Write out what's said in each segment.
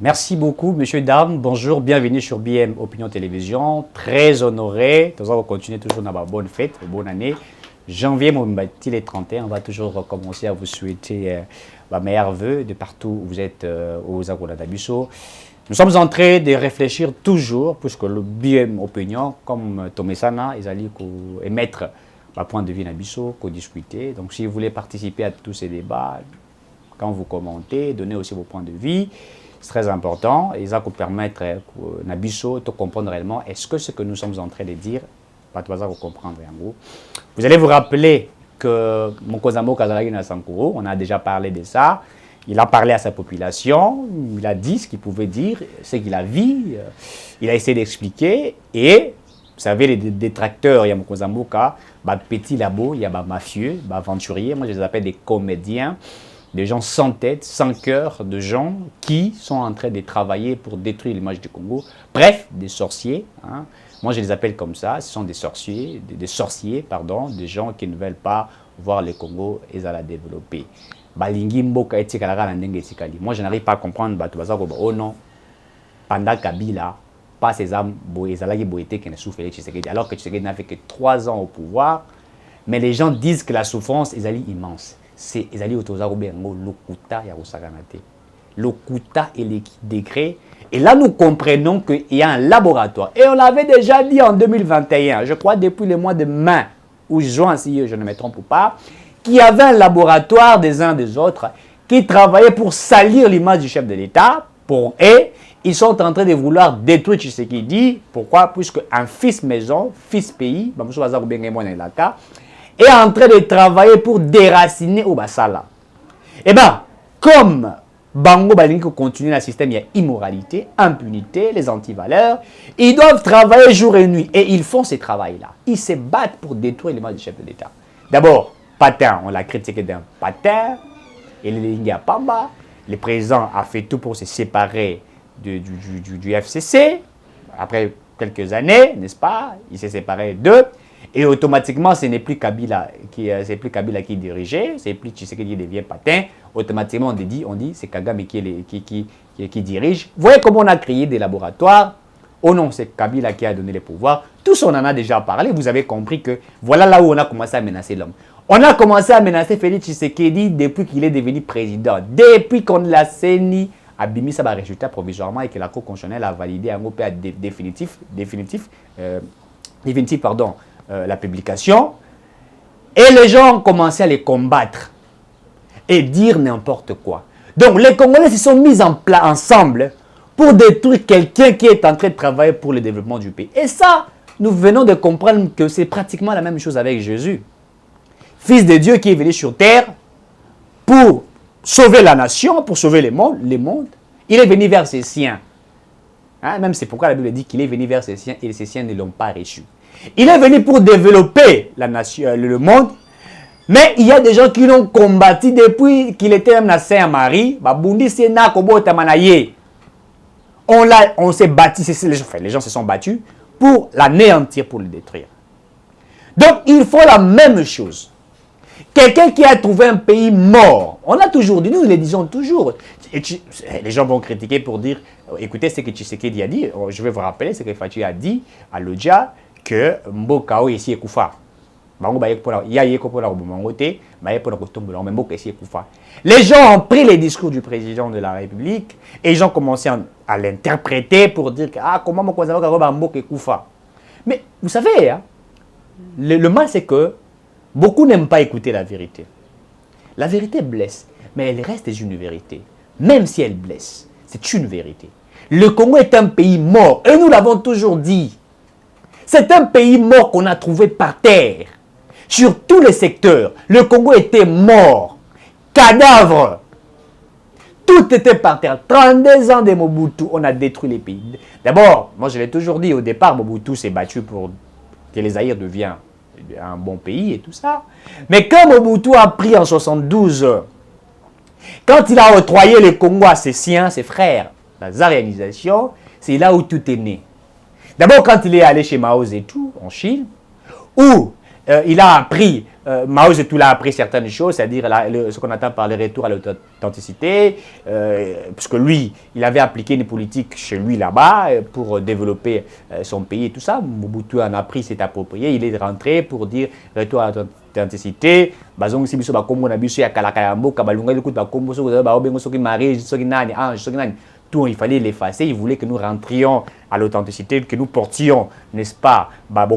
Merci beaucoup, monsieur, dame. Bonjour, bienvenue sur BM Opinion Télévision. Très honoré. Nous allons continuer toujours dans ma bonne fête, bonne année. Janvier, les 31, on va toujours recommencer à vous souhaiter meilleurs vœux de partout où vous êtes aux Agola d'Abisso. Nous sommes en train de réfléchir toujours, puisque le BM Opinion, comme Tomesana, ils allaient émettre un point de vue d'Abisso, discuter. Donc, si vous voulez participer à tous ces débats, quand vous commentez, donnez aussi vos points de vue. C'est très important et ça vous permettre Nabisso de comprendre réellement est-ce que ce que nous sommes en train de dire, pas de vous comprendre en gros. Vous allez vous rappeler que Mokozambo Kazalagi Nasankuro, on a déjà parlé de ça. Il a parlé à sa population, il a dit ce qu'il pouvait dire, ce qu'il a vu, il a essayé d'expliquer et vous savez, les détracteurs, il y a Mokozamboka, petit labo, il y a mafieux, aventuriers, moi je les appelle des comédiens. Des gens sans tête, sans cœur, de gens qui sont en train de travailler pour détruire l'image du Congo. Bref, des sorciers. Hein. Moi, je les appelle comme ça. Ce sont des sorciers, des gens qui ne veulent pas voir le Congo et à la développer. Moi, je n'arrive pas à comprendre. Oh non, pendant Kabila, pas ces âmes, qui ne souffrent alors que Tshisekedi n'a fait que 3 ans au pouvoir. Mais les gens disent que la souffrance est immense. C'est Lokuta Yarosaganate. Lokuta est les décrets. Et là, nous comprenons qu'il y a un laboratoire. Et on l'avait déjà dit en 2021, je crois depuis le mois de mai ou juin, si je ne me trompe pas, qu'il y avait un laboratoire des uns des autres qui travaillait pour salir l'image du chef de l'État. Et ils sont en train de vouloir détruire Tshisekedi. Pourquoi? Puisque un fils maison, fils pays, est en train de travailler pour déraciner au Bassala. Eh bien, comme Bango Balingi continue le système, il y a immoralité, impunité, les antivaleurs, ils doivent travailler jour et nuit. Et ils font ce travail-là. Ils se battent pour détruire l'image du chef de l'État. D'abord, Patin, on l'a critiqué d'un Patin, et le Pamba. Le président a fait tout pour se séparer du FCC. Après quelques années, n'est-ce pas? Il s'est séparé d'eux. Et automatiquement, ce n'est plus Kabila qui dirigeait, c'est plus Tshisekedi qui devient Patin. Automatiquement, on dit c'est Kagame qui dirige. Vous voyez comment on a créé des laboratoires. Oh non, c'est Kabila qui a donné les pouvoirs. Tous on en a déjà parlé. Vous avez compris que voilà là où on a commencé à menacer l'homme. On a commencé à menacer Félix Tshisekedi depuis qu'il est devenu président. Depuis qu'on l'a saigné, a bimi ça va résultat provisoirement et que la Cour constitutionnelle a validé un OPA définitif, la publication, et les gens ont commencé à les combattre et dire n'importe quoi. Donc les Congolais se sont mis ensemble pour détruire quelqu'un qui est en train de travailler pour le développement du pays. Et ça, nous venons de comprendre que c'est pratiquement la même chose avec Jésus. Fils de Dieu qui est venu sur terre pour sauver la nation, pour sauver le monde. Il est venu vers ses siens. Hein, même c'est pourquoi la Bible dit qu'il est venu vers ses siens et ses siens ne l'ont pas reçu. Il est venu pour développer la nation, le monde, mais il y a des gens qui l'ont combattu depuis qu'il était même à Saint-Marie. On s'est battu, les gens se sont battus pour l'anéantir, pour le détruire. Donc il faut la même chose. Quelqu'un qui a trouvé un pays mort, on l'a toujours dit, nous le disons toujours. Et les gens vont critiquer pour dire, écoutez ce que Tshisekedi a dit, je vais vous rappeler ce que Fatou a dit à l'Odja, que Mbokao ici est Koufa. Les gens ont pris les discours du président de la République et ils ont commencé à l'interpréter pour dire que comment Mbok est Koufa. Mais vous savez, hein, le mal c'est que beaucoup n'aiment pas écouter la vérité. La vérité blesse, mais elle reste une vérité. Même si elle blesse, c'est une vérité. Le Congo est un pays mort et nous l'avons toujours dit. C'est un pays mort qu'on a trouvé par terre. Sur tous les secteurs, le Congo était mort. Cadavre. Tout était par terre. 32 ans de Mobutu, on a détruit les pays. D'abord, moi je l'ai toujours dit, au départ, Mobutu s'est battu pour que les Zaïre deviennent un bon pays et tout ça. Mais quand Mobutu a pris en 72, quand il a octroyé le Congo à ses siens, ses frères, la zaréanisation, c'est là où tout est né. D'abord, quand il est allé chez Mao Zedong, en Chine, où il a appris Mao Zedong a appris certaines choses, c'est-à-dire ce qu'on attend par le retour à l'authenticité, puisque lui, il avait appliqué une politique chez lui là-bas pour développer son pays et tout ça. Mobutu en a pris, s'est approprié, il est rentré pour dire retour à l'authenticité. Bazong si biso bakombo na biso ya kalakayambo kabalunga likuta bakombo so ba obengo soki Marie, soki nani, ange, soki nani. Tout, il fallait l'effacer. Il voulait que nous rentrions à l'authenticité, que nous portions, n'est-ce pas, et ben,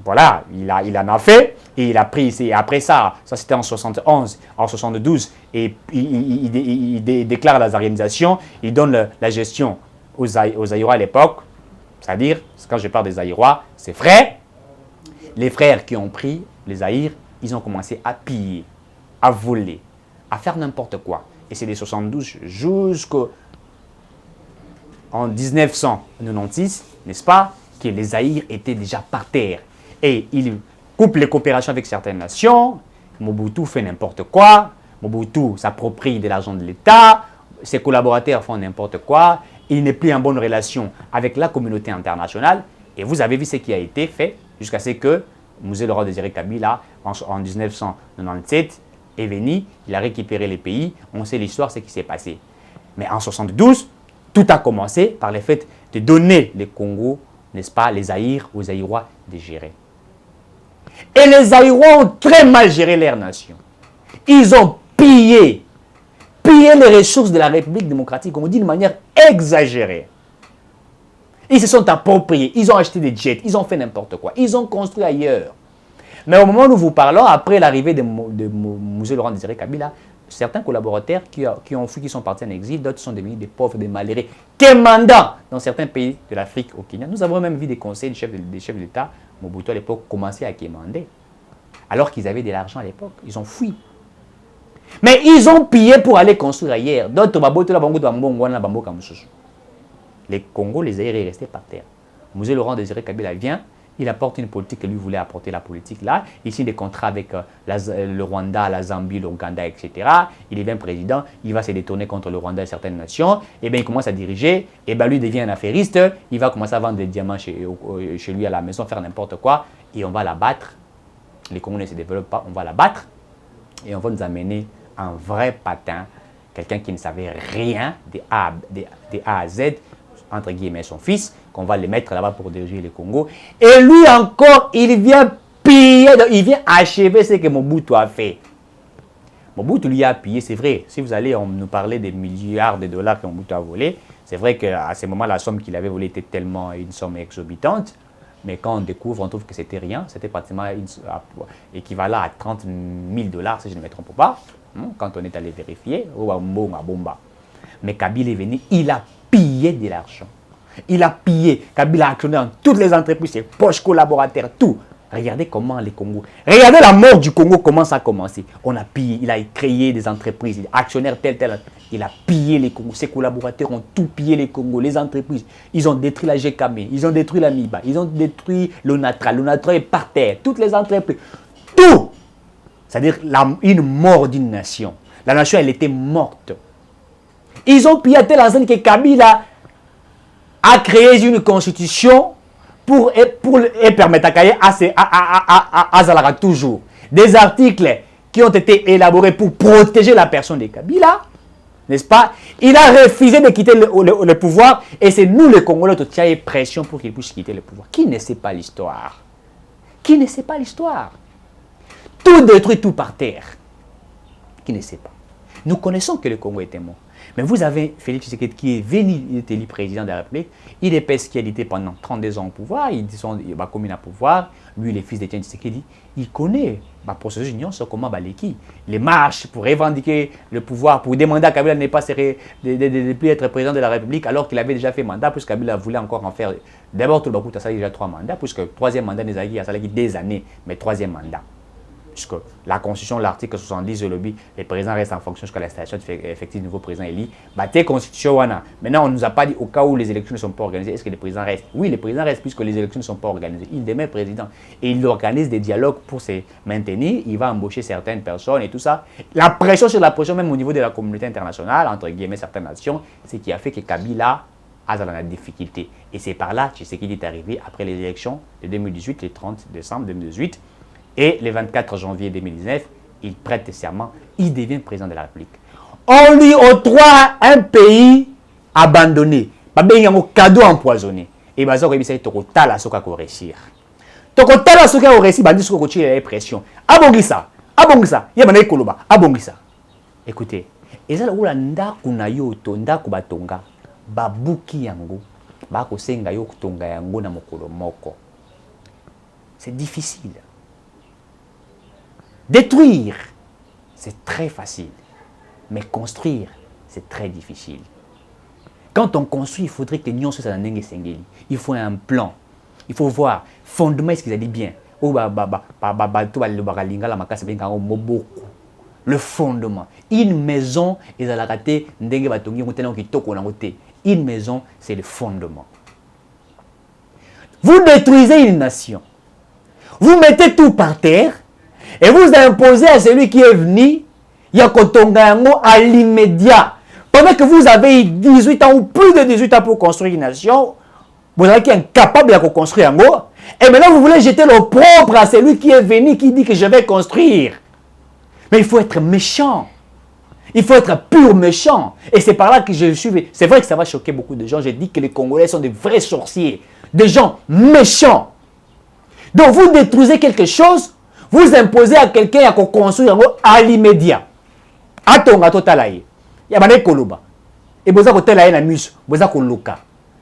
voilà, il en a fait et il a pris. Et après ça c'était en 71, en 72, et il déclare la zaïrisation, il donne la gestion aux Aïrois à l'époque, c'est-à-dire, quand je parle des Aïrois, ses frères, les frères qui ont pris les Aïrs, ils ont commencé à piller, à voler, à faire n'importe quoi. Et c'est de 72 jusqu'en 1996, n'est-ce pas, que les Aïrs étaient déjà par terre. Et ils coupent les coopérations avec certaines nations. Mobutu fait n'importe quoi. Mobutu s'approprie de l'argent de l'État. Ses collaborateurs font n'importe quoi. Il n'est plus en bonne relation avec la communauté internationale. Et vous avez vu ce qui a été fait jusqu'à ce que Mzee Laurent Désiré Kabila, en 1997, est venu, il a récupéré les pays, on sait l'histoire, ce qui s'est passé. Mais en 72, tout a commencé par le fait de donner les Congo, n'est-ce pas, les Zaïres aux Zaïrois de gérer. Et les Zaïrois ont très mal géré leur nation. Ils ont pillé les ressources de la République démocratique, on dit de manière exagérée. Ils se sont appropriés, ils ont acheté des jets, ils ont fait n'importe quoi, ils ont construit ailleurs. Mais au moment où nous vous parlons, après l'arrivée de Mzee Laurent Désiré Kabila, certains collaborateurs qui ont fui, qui sont partis en exil, d'autres sont devenus des pauvres, des malheureux, quémandants dans certains pays de l'Afrique, au Kenya. Nous avons même vu des conseils des chefs de l'État, Mobutu à l'époque, commencer à quémander, alors qu'ils avaient de l'argent à l'époque. Ils ont fui. Mais ils ont pillé pour aller construire ailleurs. D'autres, les Congo, les Zaïre, est resté par terre. Mzee Laurent Désiré Kabila vient. Il apporte une politique que lui voulait apporter, la politique là. Il signe des contrats avec le Rwanda, la Zambie, l'Ouganda, etc. Il devient président, il va se détourner contre le Rwanda et certaines nations. Et bien il commence à diriger, et bien lui devient un affairiste. Il va commencer à vendre des diamants chez lui à la maison, faire n'importe quoi. Et on va la battre. Les Congolais ne se développent pas, on va la battre. Et on va nous amener un vrai patin, quelqu'un qui ne savait rien des A à Z, entre guillemets son fils, qu'on va les mettre là-bas pour diriger le Congo. Et lui encore, il vient piller, il vient achever ce que Mobutu a fait. Mobutu lui a pillé, c'est vrai. Si vous allez nous parler des milliards de dollars que Mobutu a volé, c'est vrai qu'à ce moment, la somme qu'il avait volée était tellement une somme exorbitante. Mais quand on découvre, on trouve que c'était rien. C'était pratiquement équivalent à 30 000 dollars, si je ne me trompe pas, quand on est allé vérifier. Mais Kabila est venu, il a pillé de l'argent. Il a pillé. Kabila a actionné dans toutes les entreprises, ses poches collaborateurs, tout. Regardez comment les Congo. Regardez la mort du Congo, comment ça a commencé. On a pillé, il a créé des entreprises, actionnaire tel. Il a pillé les Congos. Ses collaborateurs ont tout pillé les Congos, les entreprises. Ils ont détruit la GKM, ils ont détruit la MIBA, ils ont détruit l'ONATRA. L'ONATRA est par terre, toutes les entreprises. Tout. C'est-à-dire une mort d'une nation. La nation, elle était morte. Ils ont pillé à telle enseigne que Kabila a créé une constitution pour permettre à Zalara toujours des articles qui ont été élaborés pour protéger la personne de Kabila, n'est-ce pas? Il a refusé de quitter le pouvoir et c'est nous les Congolais qui avons pression pour qu'il puisse quitter le pouvoir. Qui ne sait pas l'histoire? Qui ne sait pas l'histoire? Tout détruit, tout par terre. Qui ne sait pas? Nous connaissons que le Congo était mort. Mais vous avez Félix Tshisekedi qui est venu, il était élu président de la République. Il est pesquialité pendant 32 ans au pouvoir. Il va commun à pouvoir. Lui, le fils d'Etienne Tshisekedi, il connaît le processus d'union sur comment les marches pour revendiquer le pouvoir, pour demander à Kabila de ne pas de plus être président de la République alors qu'il avait déjà fait mandat, puisque Kabila voulait encore en faire. D'abord, tout le monde a déjà 3 mandats, puisque le troisième mandat il a des années, mais troisième mandat. Puisque la Constitution, l'article 70 de l'OBI, les présidents restent en fonction jusqu'à l'installation effective du nouveau président élu. Constitution, maintenant, on ne nous a pas dit au cas où les élections ne sont pas organisées, est-ce que les présidents restent? Oui, les présidents restent puisque les élections ne sont pas organisées. Il demeure président et il organise des dialogues pour se maintenir. Il va embaucher certaines personnes et tout ça. La pression sur la pression, même au niveau de la communauté internationale, entre guillemets, certaines nations, c'est ce qui a fait que Kabila a dans la difficulté. Et c'est par là que ce qui est arrivé après les élections de 2018, le 30 décembre 2018. Et le 24 janvier 2019, il prête serment, il devient président de la République. On lui octroie un pays abandonné. Il un cadeau empoisonné. Et il va dire que tokotala soka ko réussir. Tokotala soka ko réussir, bandi soka ko tirer la pression. Abongisa, abongisa, yebana ekoloba, abongisa. Écoutez, ezala ola ndaku na yo to ndaku batonga, babuki yango, bako senga yo kutonga yango na mokolo moko. C'est difficile. Détruire, c'est très facile. Mais construire, c'est très difficile. Quand on construit, il faudrait que l'union soit dans sengeli. Il faut un plan. Il faut voir fondement est-ce qu'ils ont dit bien. Le fondement. Une maison, une maison, c'est le fondement. Vous détruisez une nation. Vous mettez tout par terre et vous imposez à celui qui est venu Yakotongango à l'immédiat. Pendant que vous avez 18 ans ou plus de 18 ans pour construire une nation, vous êtes incapable de construire un mot. Et maintenant, vous voulez jeter l'opprobre à celui qui est venu, qui dit que je vais construire. Mais il faut être méchant. Il faut être pur méchant. Et c'est par là que je suis... C'est vrai que ça va choquer beaucoup de gens. Je dis que les Congolais sont des vrais sorciers. Des gens méchants. Donc, vous détruisez quelque chose, vous imposez à quelqu'un à construire un mot à l'immédiat. Atonga totalaye. Yabane koloba. Et boza kotelaye na mus, boza koloka.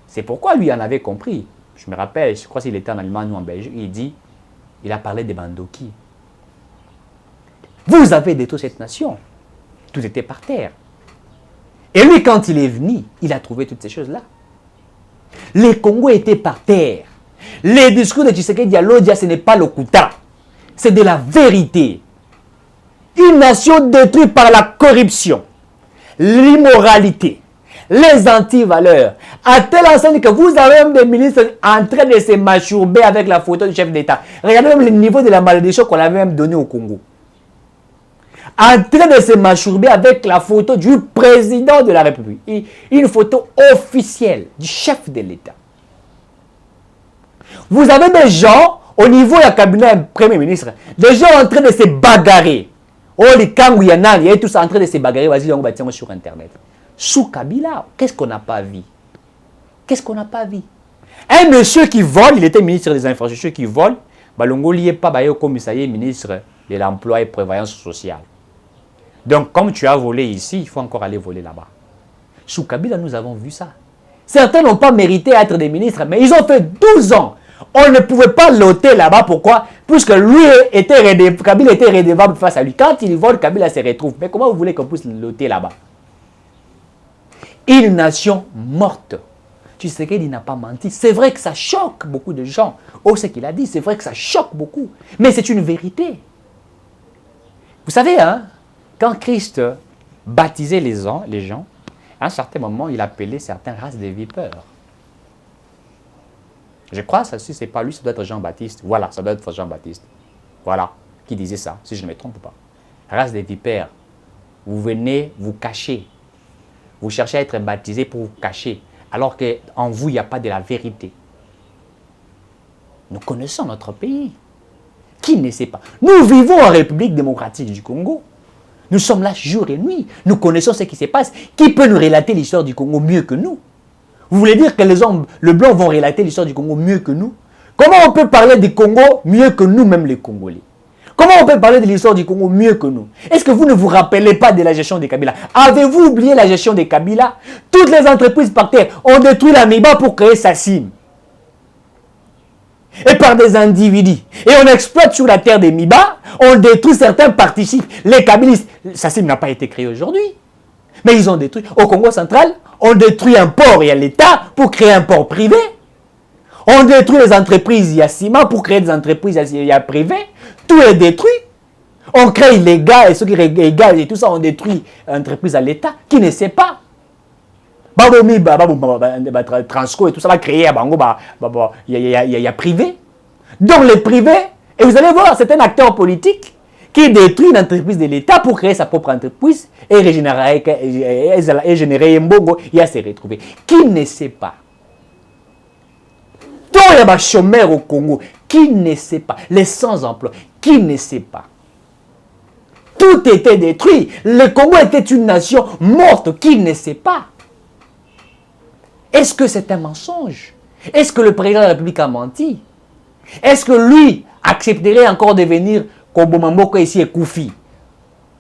C'est pourquoi lui en avait compris. Je me rappelle, je crois qu'il était en Allemagne ou en Belgique, il a parlé des Bandoki. Vous avez détruit cette nation. Tout était par terre. Et lui, quand il est venu, il a trouvé toutes ces choses-là. Les Congos étaient par terre. Les discours de Tshisekedi Dialodia, ce n'est pas le Kouta. C'est de la vérité. Une nation détruite par la corruption, l'immoralité, les antivaleurs, à telle enseigne que vous avez même des ministres en train de se masturber avec la photo du chef d'État. Regardez même le niveau de la malédiction qu'on avait même donné au Congo. En train de se masturber avec la photo du président de la République. Une photo officielle du chef de l'État. Vous avez des gens au niveau du cabinet Premier ministre, des gens en train de se bagarrer. Oh, les Kangouyanan, ils sont tous en train de se bagarrer. Vas-y, on va tirer sur Internet. Sous Kabila, qu'est-ce qu'on n'a pas vu? Qu'est-ce qu'on n'a pas vu? Un monsieur qui vole, il était ministre des Infrastructures qui vole, Balongo lié pas comme ça y est ministre de l'Emploi et Prévoyance sociale. Donc, comme tu as volé ici, il faut encore aller voler là-bas. Sous Kabila, nous avons vu ça. Certains n'ont pas mérité d'être des ministres, mais ils ont fait 12 ans. On ne pouvait pas l'ôter là-bas. Pourquoi? Puisque lui Kabila était redevable face à lui. Quand il vole, Kabila se retrouve. Mais comment vous voulez qu'on puisse l'ôter là-bas? Une nation morte. Tu sais qu'il n'a pas menti. C'est vrai que ça choque beaucoup de gens. Oh, ce qu'il a dit, c'est vrai que ça choque beaucoup. Mais c'est une vérité. Vous savez, hein, quand Christ baptisait les gens, à un certain moment, il appelait certaines races de vipères. Je crois que si ce n'est pas lui, ça doit être Jean-Baptiste. Voilà, ça doit être Jean-Baptiste. Voilà, qui disait ça, si je ne me trompe pas. Race des vipères, vous venez vous cacher. Vous cherchez à être baptisé pour vous cacher, alors qu'en vous, il n'y a pas de la vérité. Nous connaissons notre pays. Qui ne sait pas? Nous vivons en République démocratique du Congo. Nous sommes là jour et nuit. Nous connaissons ce qui se passe. Qui peut nous relater l'histoire du Congo mieux que nous? Vous voulez dire que les hommes, le blanc vont relater l'histoire du Congo mieux que nous? Comment on peut parler du Congo mieux que nous-mêmes les Congolais? Comment on peut parler de l'histoire du Congo mieux que nous? Est-ce que vous ne vous rappelez pas de la gestion des Kabila? Avez-vous oublié la gestion des Kabila? Toutes les entreprises par terre ont détruit la Miba pour créer Sassim. Et par des individus. Et on exploite sur la terre des Miba, on détruit certains participes. Les Kabilistes, Sassim n'a pas été créé aujourd'hui. Mais ils ont détruit. Au Congo central, on détruit un port et l'État pour créer un port privé. On détruit les entreprises Yassima pour créer des entreprises privées. Tout est détruit. On crée les gars et ceux qui régalent et tout ça, on détruit l'entreprise à l'État qui ne sait pas. Transco et tout ça va créer il y a privé. Donc les privés, et vous allez voir, c'est un acteur politique qui détruit une entreprise de l'État pour créer sa propre entreprise et générer un bongo et à se retrouver. Qui ne sait pas? Tant il y a des chômeurs au Congo. Qui ne sait pas? Les sans-emploi, qui ne sait pas? Tout était détruit. Le Congo était une nation morte. Qui ne sait pas? Est-ce que c'est un mensonge? Est-ce que le président de la République a menti? Est-ce que lui accepterait encore de venir Kobomamboko ici et Koufi?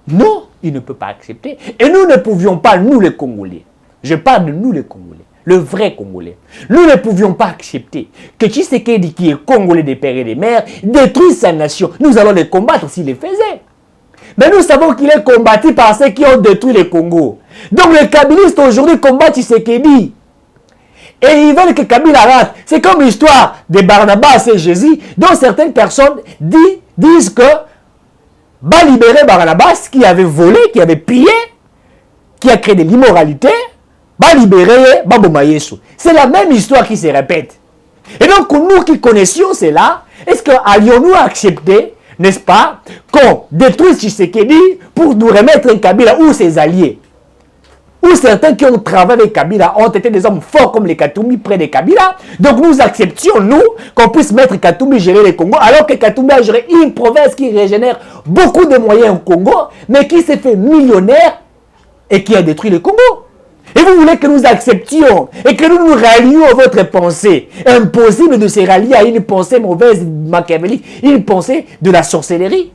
Non, il ne peut pas accepter. Et nous ne pouvions pas, nous les Congolais, je parle de nous les Congolais, le vrai Congolais, nous ne pouvions pas accepter que Tshisekedi, qui est Congolais des pères et des mères, détruise sa nation. Nous allons les combattre s'il les faisait. Mais nous savons qu'il est combattu par ceux qui ont détruit le Congo. Donc les kabylistes aujourd'hui combattent Tshisekedi. Et ils veulent que Kabila rate. C'est comme l'histoire de Barnabas et Jésus, dont certaines personnes disent que va libérer Barnabas qui avait volé, qui avait pillé, qui a créé de l'immoralité, va libérer Baboma Yesu. C'est la même histoire qui se répète. Et donc nous qui connaissions cela, est-ce que allions-nous accepter, n'est-ce pas, qu'on détruise Tshisekedi pour nous remettre un Kabila ou ses alliés? Où certains qui ont travaillé avec Kabila ont été des hommes forts comme les Katumbi près de Kabila. Donc nous acceptions, nous, qu'on puisse mettre Katumbi gérer le Congo, alors que Katumbi a géré une province qui régénère beaucoup de moyens au Congo, mais qui s'est fait millionnaire et qui a détruit le Congo. Et vous voulez que nous acceptions et que nous nous rallions à votre pensée. Impossible de se rallier à une pensée mauvaise, machiavélique, une pensée de la sorcellerie.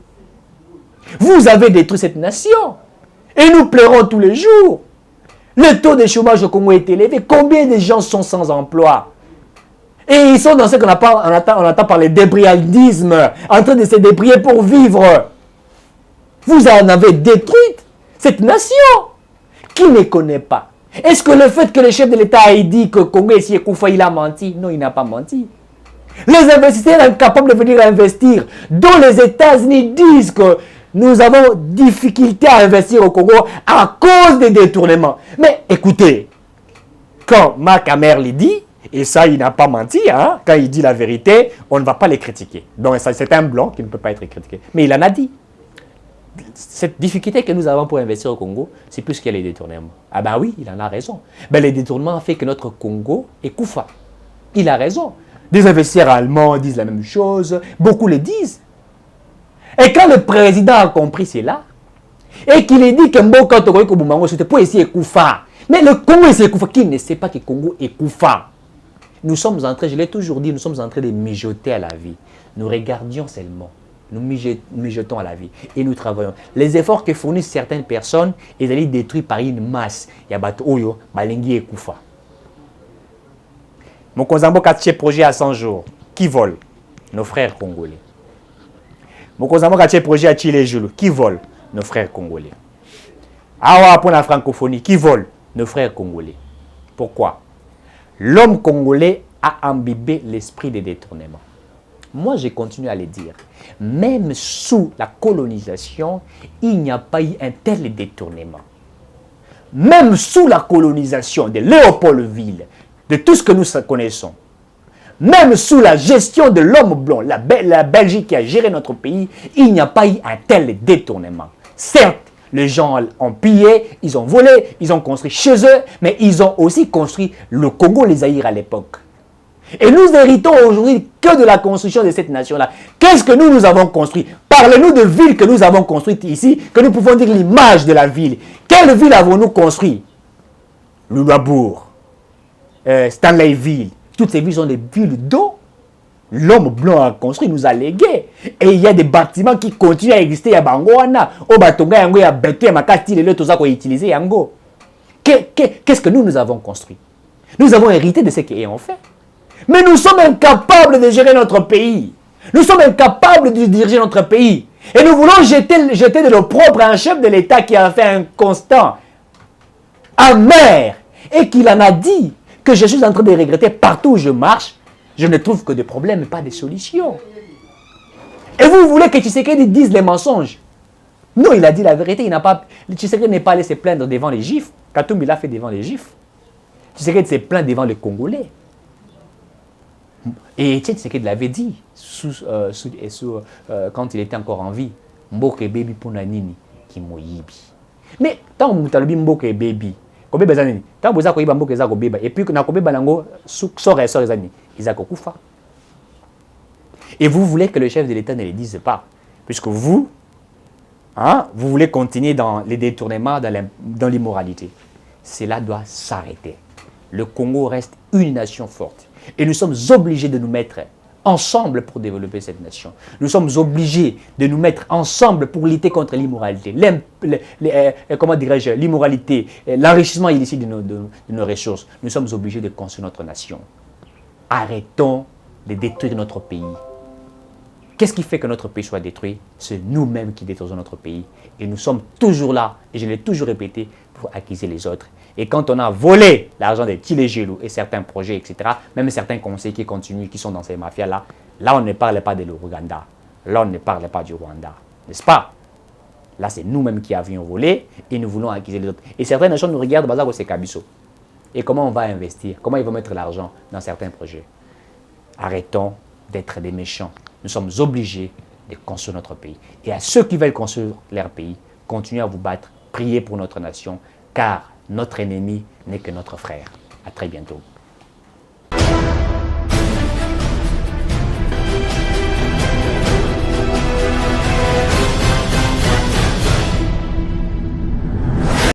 Vous avez détruit cette nation. Et nous pleurons tous les jours. Le taux de chômage au Congo est élevé. Combien de gens sont sans emploi? Et ils sont dans ce qu'on entend par le débriandisme, en train de se débrouiller pour vivre. Vous en avez détruit cette nation. Qui ne connaît pas? Est-ce que le fait que le chef de l'État ait dit que Congo est si Koufa, il a menti? Non, il n'a pas menti. Les investisseurs incapables de venir investir, dont les États-Unis disent que nous avons difficulté à investir au Congo à cause des détournements. Mais écoutez, quand Marc Amerli dit, et ça il n'a pas menti, hein, quand il dit la vérité, on ne va pas les critiquer. Donc c'est un blanc qui ne peut pas être critiqué. Mais il en a dit. Cette difficulté que nous avons pour investir au Congo, c'est plus qu'il y a les détournements. Ah ben oui, il en a raison. Ben, les détournements ont fait que notre Congo est Koufa. Il a raison. Des investisseurs allemands disent la même chose, beaucoup le disent. Et quand le président a compris cela, et qu'il a dit que Mboka Togoy Kobumango, c'était pour essayer Koufa. Mais le Congo est Koufa. Qui ne sait pas que le Congo est Koufa? Nous sommes en train, je l'ai toujours dit, nous sommes en train de mijoter à la vie. Nous regardions seulement. Nous mijotons à la vie. Et nous travaillons. Les efforts que fournissent certaines personnes, ils sont détruits par une masse. Il y a Oyo, Balengi et Koufa. Mon Kozambo Katché projet à 100 jours. Qui vole? Nos frères congolais. Mokozamo Katché projet à Chile Joulou. Qui vole? Nos frères congolais. Awa pour la francophonie. Qui vole? Nos frères congolais. Pourquoi? L'homme congolais a imbibé l'esprit des détournements. Moi, je continue à le dire. Même sous la colonisation, il n'y a pas eu un tel détournement. Même sous la colonisation de Léopoldville, de tout ce que nous connaissons, même sous la gestion de l'homme blanc, la Belgique qui a géré notre pays, il n'y a pas eu un tel détournement. Certes, les gens ont pillé, ils ont volé, ils ont construit chez eux, mais ils ont aussi construit le Congo, les Zaïre à l'époque. Et nous héritons aujourd'hui que de la construction de cette nation-là. Qu'est-ce que nous avons construit? Parlez-nous de villes que nous avons construites ici, que nous pouvons dire l'image de la ville. Quelle ville avons-nous construit? Luabourg, Stanleyville. Toutes ces villes sont des villes dont l'homme blanc a construit, nous a légué. Et il y a des bâtiments qui continuent à exister à Bangoana. Au Batonga, il y a Beto, Makati, les tout ça qu'on a utilisé Yango. Qu'est-ce que nous avons construit? Nous avons hérité de ce qu'ils ont fait. Mais nous sommes incapables de gérer notre pays. Nous sommes incapables de diriger notre pays. Et nous voulons jeter de l'opprobre à un chef de l'État qui a fait un constant amer et qu'il en a dit que je suis en train de regretter partout où je marche. Je ne trouve que des problèmes et pas des solutions. Et vous voulez que Tshisekedi dise les mensonges? Non, il a dit la vérité. Tshisekedi n'est pas allé se plaindre devant les Gifs. Katoum, il a fait devant les Gifs. Tshisekedi s'est plaint devant les Congolais. Et Tshisekedi l'avait dit quand il était encore en vie. Mboke baby pona nini ki moyibi. Mais tant que mutalobi mboke baby, kobe bezani. Tant que vous avez mboke za kobeba et puis na kobeba nango sort ezani, izako kufa. Et vous voulez que le chef de l'État ne les dise pas. Puisque vous voulez continuer dans les détournements, dans l'immoralité. Cela doit s'arrêter. Le Congo reste une nation forte. Et nous sommes obligés de nous mettre ensemble pour développer cette nation. Nous sommes obligés de nous mettre ensemble pour lutter contre l'immoralité. Comment dirais-je, l'immoralité, l'enrichissement illicite de nos ressources. Nous sommes obligés de construire notre nation. Arrêtons de détruire notre pays. Qu'est-ce qui fait que notre pays soit détruit? C'est nous-mêmes qui détruisons notre pays. Et nous sommes toujours là, et je l'ai toujours répété, pour accuser les autres. Et quand on a volé l'argent des Tilé-Gelou et certains projets, etc., même certains conseils qui continuent, qui sont dans ces mafias-là, là on ne parle pas de l'Ouganda. Là on ne parle pas du Rwanda. N'est-ce pas? Là c'est nous-mêmes qui avions volé et nous voulons accuser les autres. Et certaines nations nous regardent, Bazako c'est Kabiso. Et comment on va investir? Comment ils vont mettre l'argent dans certains projets? Arrêtons d'être des méchants. Nous sommes obligés de construire notre pays. Et à ceux qui veulent construire leur pays, continuez à vous battre, priez pour notre nation, car notre ennemi n'est que notre frère. À très bientôt.